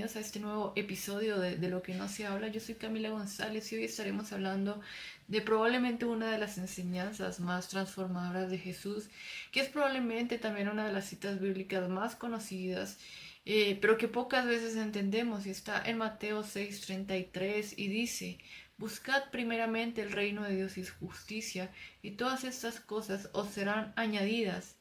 bienvenidos a este nuevo episodio de Lo que no se habla. Yo soy Camila González y hoy estaremos hablando de probablemente una de las enseñanzas más transformadoras de Jesús, que es probablemente también una de las citas bíblicas más conocidas, pero que pocas veces entendemos, y está en Mateo 6:33 y dice: Buscad primeramente el reino de Dios y su justicia, y todas estas cosas os serán añadidas.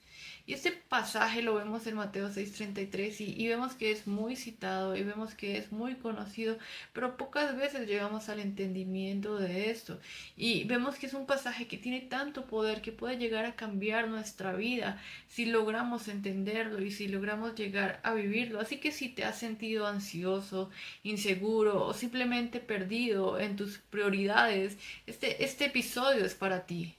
Y este pasaje lo vemos en Mateo 6:33 y vemos que es muy citado y vemos que es muy conocido, pero pocas veces llegamos al entendimiento de esto. Y vemos que es un pasaje que tiene tanto poder que puede llegar a cambiar nuestra vida si logramos entenderlo y si logramos llegar a vivirlo. Así que si te has sentido ansioso, inseguro o simplemente perdido en tus prioridades, este episodio es para ti.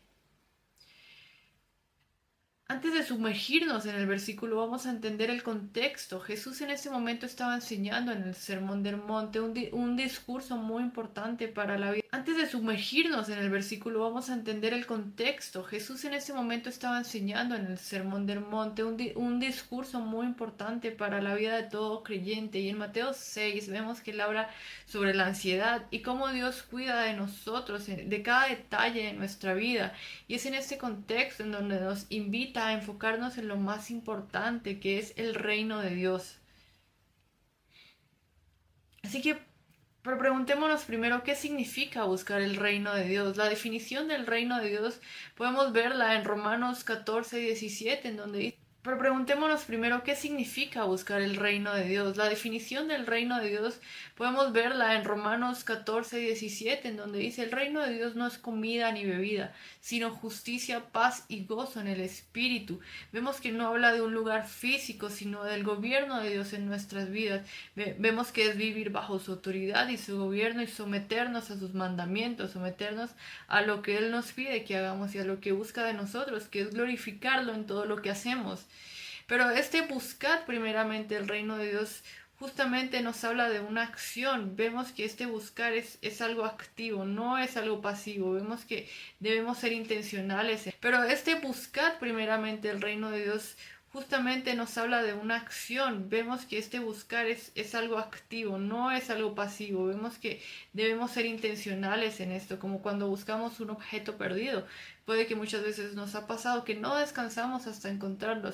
Antes de sumergirnos en el versículo, vamos a entender el contexto. Jesús en ese momento estaba enseñando en el Sermón del Monte un discurso muy importante para la vida. Antes de sumergirnos en el versículo, vamos a entender el contexto. Jesús en ese momento estaba enseñando en el Sermón del Monte un discurso muy importante para la vida de todo creyente. Y en Mateo 6 vemos que él habla sobre la ansiedad y cómo Dios cuida de nosotros, de cada detalle de nuestra vida. Y es en este contexto en donde nos invita a enfocarnos en lo más importante, que es el reino de Dios. Así que pero preguntémonos primero qué significa buscar el reino de Dios. La definición del reino de Dios podemos verla en Romanos 14:17, en donde dice: pero preguntémonos primero qué significa buscar el reino de Dios. La definición del reino de Dios podemos verla en Romanos 14:17, en donde dice: el reino de Dios no es comida ni bebida, sino justicia, paz y gozo en el Espíritu. Vemos que no habla de un lugar físico, sino del gobierno de Dios en nuestras vidas. Vemos que es vivir bajo su autoridad y su gobierno y someternos a sus mandamientos, someternos a lo que Él nos pide que hagamos y a lo que busca de nosotros, que es glorificarlo en todo lo que hacemos. Pero este buscar primeramente el reino de Dios justamente nos habla de una acción. Vemos que este buscar es algo activo, no es algo pasivo. Vemos que debemos ser intencionales. Pero este buscar primeramente el reino de Dios justamente nos habla de una acción. Vemos que este buscar es algo activo, no es algo pasivo. Vemos que debemos ser intencionales en esto, como cuando buscamos un objeto perdido. Puede que muchas veces nos ha pasado que no descansamos hasta encontrarlo,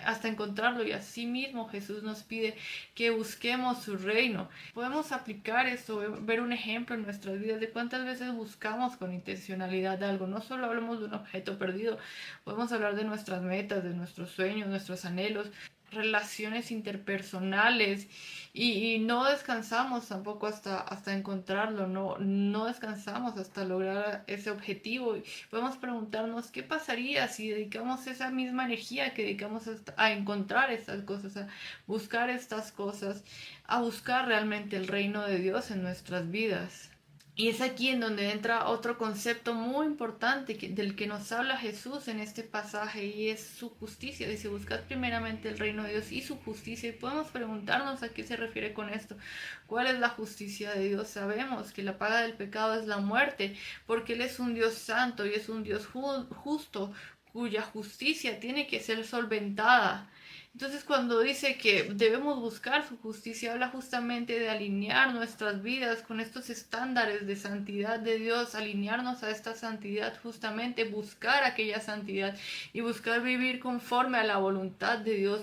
hasta encontrarlo, y así mismo Jesús nos pide que busquemos su reino. Podemos aplicar esto, ver un ejemplo en nuestras vidas de cuántas veces buscamos con intencionalidad algo. No solo hablamos de un objeto perdido, podemos hablar de nuestras metas, de nuestros sueños, nuestros anhelos, relaciones interpersonales, y no descansamos tampoco hasta encontrarlo, no descansamos hasta lograr ese objetivo. Y podemos preguntarnos qué pasaría si dedicamos esa misma energía que dedicamos a encontrar estas cosas, a buscar estas cosas, a buscar realmente el reino de Dios en nuestras vidas. Y es aquí en donde entra otro concepto muy importante del que nos habla Jesús en este pasaje, y es su justicia. Dice: buscad primeramente el reino de Dios y su justicia. Y podemos preguntarnos a qué se refiere con esto. ¿Cuál es la justicia de Dios? Sabemos que la paga del pecado es la muerte, porque Él es un Dios santo y es un Dios justo, cuya justicia tiene que ser solventada. Entonces, cuando dice que debemos buscar su justicia, habla justamente de alinear nuestras vidas con estos estándares de santidad de Dios, alinearnos a esta santidad, justamente buscar aquella santidad y buscar vivir conforme a la voluntad de Dios,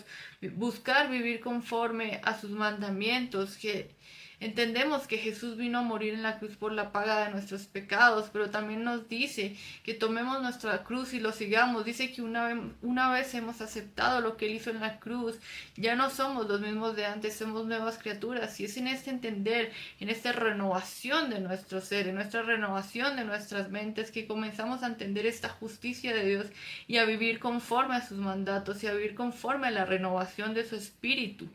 buscar vivir conforme a sus mandamientos. Que entendemos que Jesús vino a morir en la cruz por la paga de nuestros pecados, pero también nos dice que tomemos nuestra cruz y lo sigamos. Dice que una vez hemos aceptado lo que Él hizo en la cruz, ya no somos los mismos de antes, somos nuevas criaturas. Y es en este entender, en esta renovación de nuestro ser, en nuestra renovación de nuestras mentes, que comenzamos a entender esta justicia de Dios y a vivir conforme a sus mandatos y a vivir conforme a la renovación de su espíritu.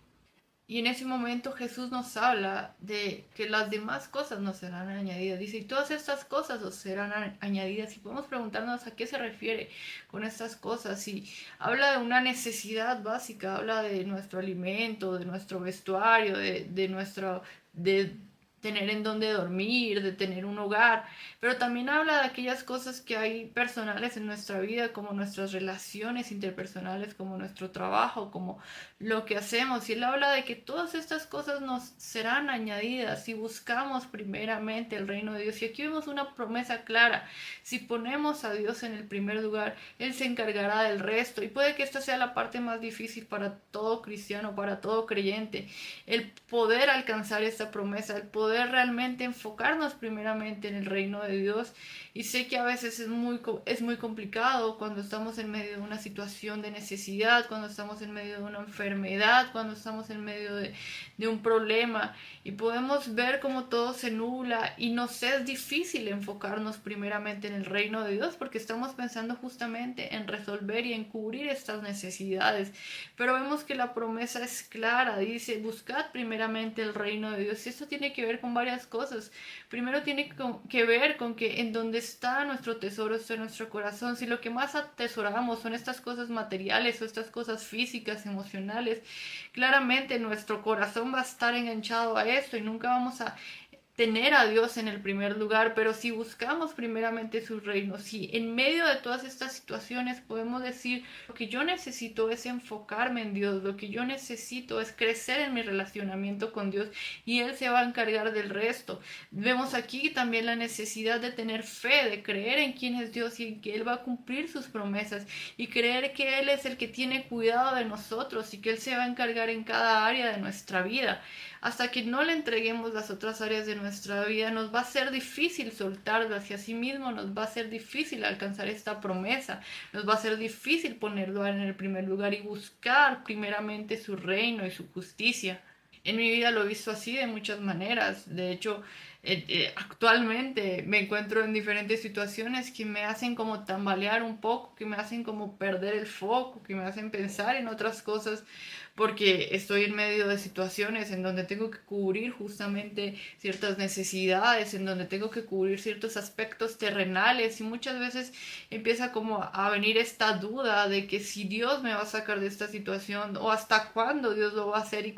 Y en ese momento Jesús nos habla de que las demás cosas nos serán añadidas. Dice: y todas estas cosas os serán añadidas. Y podemos preguntarnos a qué se refiere con estas cosas. Y habla de una necesidad básica, habla de nuestro alimento, de nuestro vestuario, de tener en dónde dormir, de tener un hogar, pero también habla de aquellas cosas que hay personales en nuestra vida, como nuestras relaciones interpersonales, como nuestro trabajo, como lo que hacemos. Y él habla de que todas estas cosas nos serán añadidas si buscamos primeramente el reino de Dios. Y aquí vemos una promesa clara: si ponemos a Dios en el primer lugar, Él se encargará del resto. Y puede que esta sea la parte más difícil para todo cristiano, para todo creyente, el poder alcanzar esta promesa, el poder realmente enfocarnos primeramente en el reino de Dios. Y sé que a veces es muy complicado cuando estamos en medio de una situación de necesidad, cuando estamos en medio de una enfermedad, cuando estamos en medio de un problema, y podemos ver cómo todo se nubla y nos es difícil enfocarnos primeramente en el reino de Dios, porque estamos pensando justamente en resolver y en cubrir estas necesidades. Pero vemos que la promesa es clara, dice: buscad primeramente el reino de Dios. Y esto tiene que ver con varias cosas. Primero tiene que ver con que en donde está nuestro tesoro está nuestro corazón. Si lo que más atesoramos son estas cosas materiales o estas cosas físicas, emocionales, claramente nuestro corazón va a estar enganchado a esto y nunca vamos a tener a Dios en el primer lugar. Pero si buscamos primeramente su reino, si en medio de todas estas situaciones podemos decir: lo que yo necesito es enfocarme en Dios, lo que yo necesito es crecer en mi relacionamiento con Dios, y Él se va a encargar del resto. Vemos aquí también la necesidad de tener fe, de creer en quién es Dios y en que Él va a cumplir sus promesas, y creer que Él es el que tiene cuidado de nosotros y que Él se va a encargar en cada área de nuestra vida. Hasta que no le entreguemos las otras áreas de nuestra vida, nos va a ser difícil soltarlas, y asimismo nos va a ser difícil alcanzar esta promesa. Nos va a ser difícil ponerlo en el primer lugar y buscar primeramente su reino y su justicia. En mi vida lo he visto así de muchas maneras. De hecho, actualmente me encuentro en diferentes situaciones que me hacen como tambalear un poco, que me hacen como perder el foco, que me hacen pensar en otras cosas, porque estoy en medio de situaciones en donde tengo que cubrir justamente ciertas necesidades, en donde tengo que cubrir ciertos aspectos terrenales, y muchas veces empieza como a venir esta duda de que si Dios me va a sacar de esta situación o hasta cuándo Dios lo va a hacer, y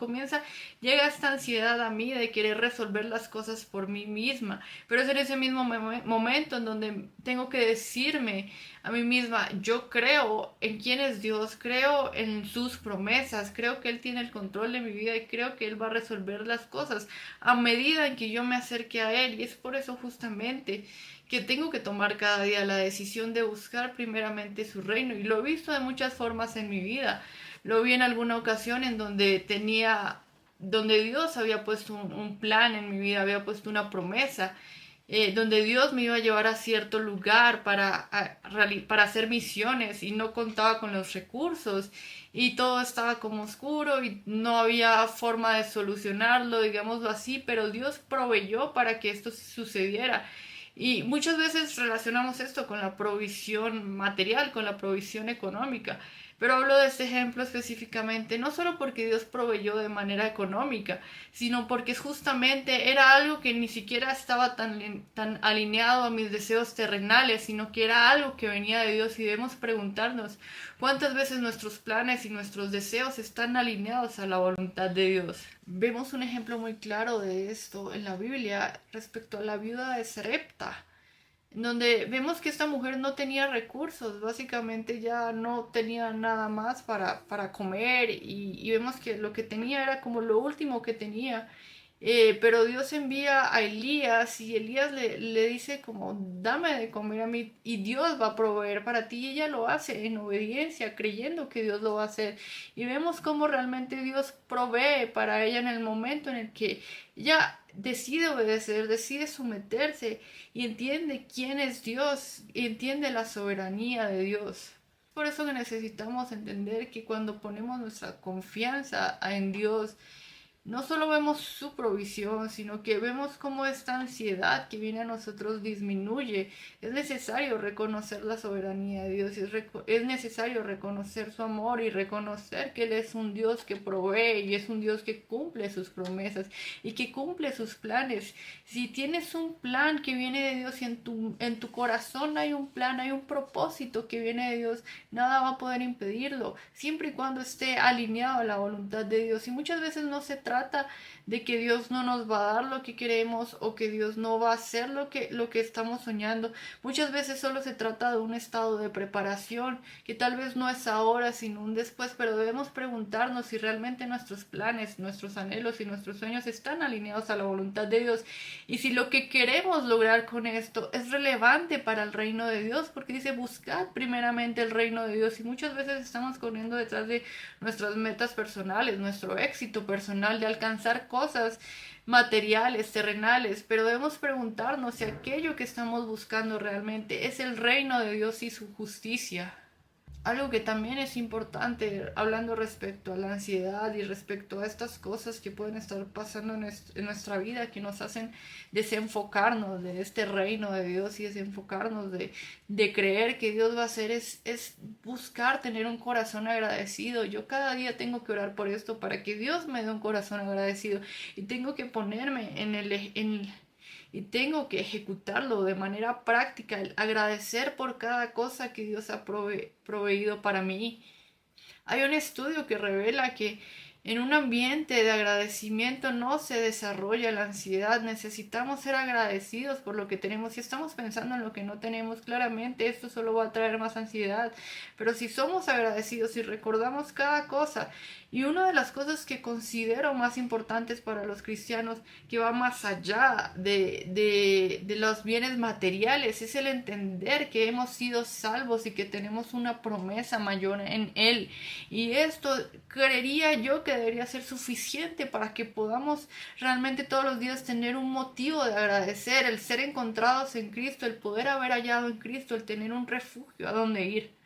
llega esta ansiedad a mí de querer resolver las cosas por mí misma. Pero es en ese mismo momento en donde tengo que decirme a mí misma: yo creo en quién es Dios, creo en sus promesas, creo que Él tiene el control de mi vida y creo que Él va a resolver las cosas a medida en que yo me acerque a Él. Y es por eso justamente que tengo que tomar cada día la decisión de buscar primeramente su reino. Y lo he visto de muchas formas en mi vida. Lo vi en alguna ocasión en donde Dios había puesto un plan en mi vida, había puesto una promesa, donde Dios me iba a llevar a cierto lugar para hacer misiones, y no contaba con los recursos, y todo estaba como oscuro y no había forma de solucionarlo, digámoslo así, pero Dios proveyó para que esto sucediera. Y muchas veces relacionamos esto con la provisión material, con la provisión económica. Pero hablo de este ejemplo específicamente no solo porque Dios proveyó de manera económica, sino porque justamente era algo que ni siquiera estaba tan alineado a mis deseos terrenales, sino que era algo que venía de Dios. Y debemos preguntarnos cuántas veces nuestros planes y nuestros deseos están alineados a la voluntad de Dios. Vemos un ejemplo muy claro de esto en la Biblia respecto a la viuda de Sarepta, donde vemos que esta mujer no tenía recursos, básicamente ya no tenía nada más para comer, y vemos que lo que tenía era como lo último que tenía. Pero Dios envía a Elías, y Elías le dice como: dame de comer a mí y Dios va a proveer para ti. Y ella lo hace en obediencia, creyendo que Dios lo va a hacer. Y vemos cómo realmente Dios provee para ella en el momento en el que ella decide obedecer, decide someterse, y entiende quién es Dios, y entiende la soberanía de Dios. Por eso que necesitamos entender que cuando ponemos nuestra confianza en Dios, no solo vemos su provisión, sino que vemos cómo esta ansiedad que viene a nosotros disminuye. Es necesario reconocer la soberanía de Dios, es necesario reconocer su amor y reconocer que Él es un Dios que provee y es un Dios que cumple sus promesas y que cumple sus planes. Si tienes un plan que viene de Dios y en tu corazón hay un plan, hay un propósito que viene de Dios, nada va a poder impedirlo, siempre y cuando esté alineado a la voluntad de Dios. Y muchas veces no se trata de que Dios no nos va a dar lo que queremos o que Dios no va a hacer lo que estamos soñando. Muchas veces solo se trata de un estado de preparación que tal vez no es ahora, sino un después, pero debemos preguntarnos si realmente nuestros planes, nuestros anhelos y nuestros sueños están alineados a la voluntad de Dios y si lo que queremos lograr con esto es relevante para el reino de Dios, porque dice buscad primeramente el reino de Dios y muchas veces estamos corriendo detrás de nuestras metas personales, nuestro éxito personal de alcanzar cosas materiales, terrenales, pero debemos preguntarnos si aquello que estamos buscando realmente es el reino de Dios y su justicia. Algo que también es importante, hablando respecto a la ansiedad y respecto a estas cosas que pueden estar pasando en nuestra vida, que nos hacen desenfocarnos de este reino de Dios y desenfocarnos de creer que Dios va a hacer, es buscar tener un corazón agradecido. Yo cada día tengo que orar por esto para que Dios me dé un corazón agradecido y tengo que ponerme y tengo que ejecutarlo de manera práctica, el agradecer por cada cosa que Dios ha proveído para mí. Hay un estudio que revela que en un ambiente de agradecimiento no se desarrolla la ansiedad. Necesitamos ser agradecidos por lo que tenemos. Si estamos pensando en lo que no tenemos, claramente esto solo va a traer más ansiedad. Pero si somos agradecidos y recordamos cada cosa, y una de las cosas que considero más importantes para los cristianos, que va más allá de los bienes materiales, es el entender que hemos sido salvos y que tenemos una promesa mayor en Él. Y esto creería yo que debería ser suficiente para que podamos realmente todos los días tener un motivo de agradecer, el ser encontrados en Cristo, el poder haber hallado en Cristo, el tener un refugio a donde ir.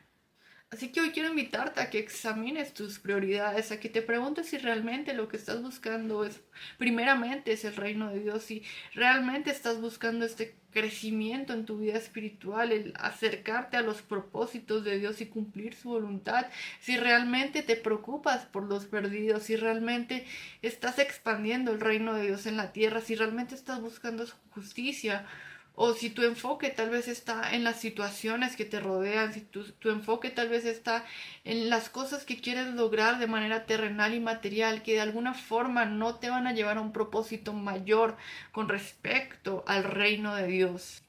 Así que hoy quiero invitarte a que examines tus prioridades, a que te preguntes si realmente lo que estás buscando es, primeramente, es el reino de Dios, si realmente estás buscando este crecimiento en tu vida espiritual, el acercarte a los propósitos de Dios y cumplir su voluntad, si realmente te preocupas por los perdidos, si realmente estás expandiendo el reino de Dios en la tierra, si realmente estás buscando su justicia. O si tu enfoque tal vez está en las situaciones que te rodean, si tu enfoque tal vez está en las cosas que quieres lograr de manera terrenal y material, que de alguna forma no te van a llevar a un propósito mayor con respecto al reino de Dios.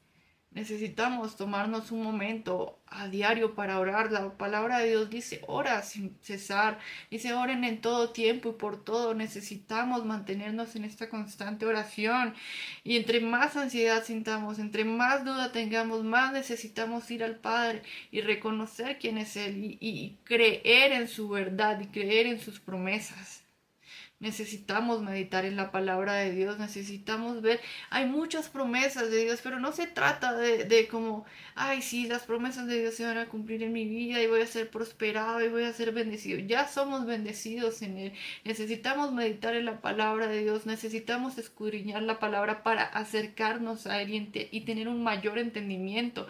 Necesitamos tomarnos un momento a diario para orar. La palabra de Dios dice, ora sin cesar. Dice, oren en todo tiempo y por todo. Necesitamos mantenernos en esta constante oración. Y entre más ansiedad sintamos, entre más duda tengamos, más necesitamos ir al Padre y reconocer quién es Él y creer en su verdad y creer en sus promesas. Necesitamos meditar en la palabra de Dios, necesitamos ver, hay muchas promesas de Dios, pero no se trata de como, ay, sí, las promesas de Dios se van a cumplir en mi vida y voy a ser prosperado y voy a ser bendecido. Ya somos bendecidos en Él. Necesitamos meditar en la palabra de Dios, necesitamos escudriñar la palabra para acercarnos a Él y tener un mayor entendimiento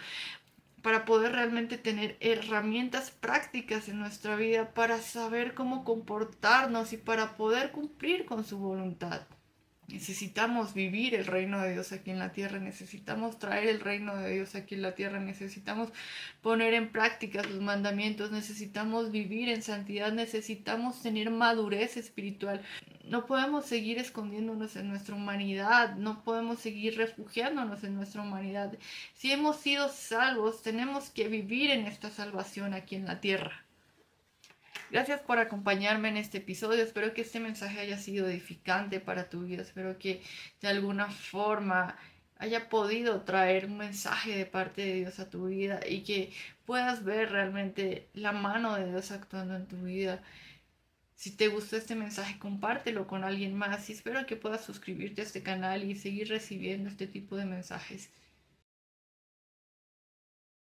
para poder realmente tener herramientas prácticas en nuestra vida para saber cómo comportarnos y para poder cumplir con su voluntad. Necesitamos vivir el reino de Dios aquí en la tierra, necesitamos traer el reino de Dios aquí en la tierra, necesitamos poner en práctica sus mandamientos, necesitamos vivir en santidad, necesitamos tener madurez espiritual. No podemos seguir escondiéndonos en nuestra humanidad, no podemos seguir refugiándonos en nuestra humanidad. Si hemos sido salvos, tenemos que vivir en esta salvación aquí en la tierra. Gracias por acompañarme en este episodio. Espero que este mensaje haya sido edificante para tu vida. Espero que de alguna forma haya podido traer un mensaje de parte de Dios a tu vida y que puedas ver realmente la mano de Dios actuando en tu vida. Si te gustó este mensaje, compártelo con alguien más y espero que puedas suscribirte a este canal y seguir recibiendo este tipo de mensajes.